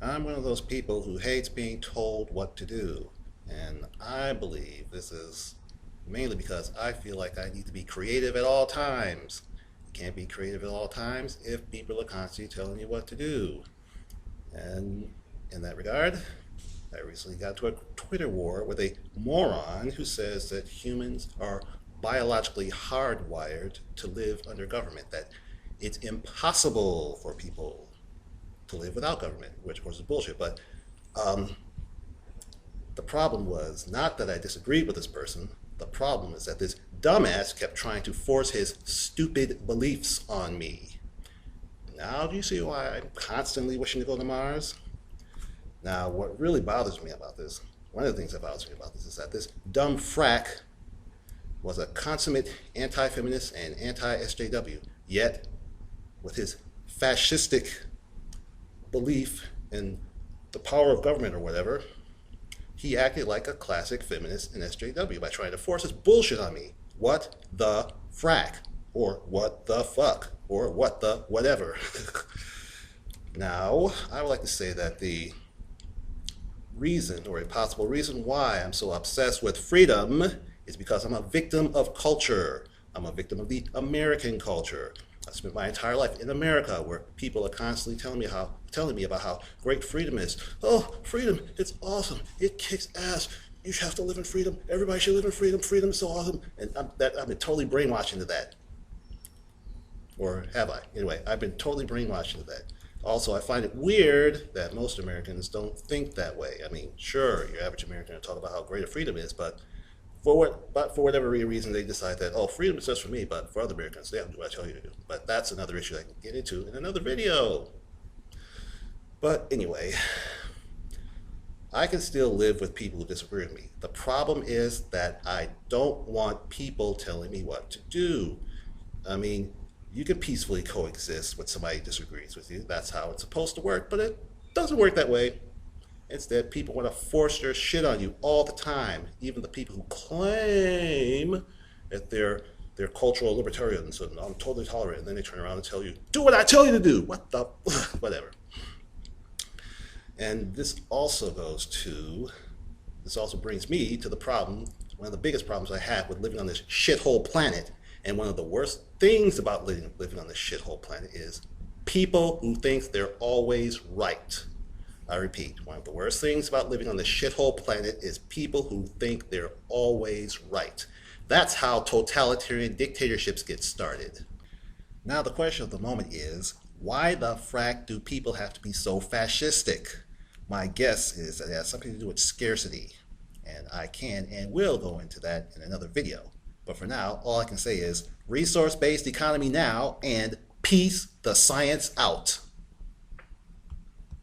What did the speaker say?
I'm one of those people who hates being told what to do. And I believe this is mainly because I feel like I need to be creative at all times. You can't be creative at all times if people are constantly telling you what to do. And in that regard, I recently got into a Twitter war with a moron who says that humans are biologically hardwired to live under government, that it's impossible for people to live without government, which of course is bullshit. But um, the problem was not that I disagreed with this person. The problem is that this dumbass kept trying to force his stupid beliefs on me. Now, do you see why I'm constantly wishing to go to Mars? Now, what really bothers me about this, one of the things that bothers me about this is that this dumb frack was a consummate anti-feminist and anti-SJW, yet with his fascistic belief in the power of government or whatever, he acted like a classic feminist in SJW by trying to force his bullshit on me. What the frack? Or what the fuck? Or what the whatever? Now, I would like to say that the reason, or a possible reason why I'm so obsessed with freedom is because I'm a victim of culture. I'm a victim of the American culture. I spent my entire life in America where people are constantly telling me about how great freedom is. Oh, freedom, it's awesome. It kicks ass. You have to live in freedom. Everybody should live in freedom. Freedom is so awesome. And I've been totally brainwashed into that. Or have I? Anyway, I've been totally brainwashed into that. Also, I find it weird that most Americans don't think that way. I mean, sure, your average American will talk about how great a freedom is, but for whatever reason, they decide that, oh, freedom is just for me, but for other Americans, they have to do what I tell you to do. But that's another issue I can get into in another video. But anyway, I can still live with people who disagree with me. The problem is that I don't want people telling me what to do. I mean, you can peacefully coexist with somebody who disagrees with you. That's how it's supposed to work, but it doesn't work that way. Instead, people want to force their shit on you all the time. Even the people who claim that they're cultural libertarians and I'm totally tolerant, and then they turn around and tell you, do what I tell you to do. What the whatever. And this also brings me to the problem, one of the biggest problems I have with living on this shithole planet. And one of the worst things about living on this shithole planet is people who think they're always right. I repeat, one of the worst things about living on this shithole planet is people who think they're always right. That's how totalitarian dictatorships get started. Now the question of the moment is, why the frack do people have to be so fascistic? My guess is that it has something to do with scarcity, and I can and will go into that in another video. But for now, all I can say is resource-based economy now, and peace the science out.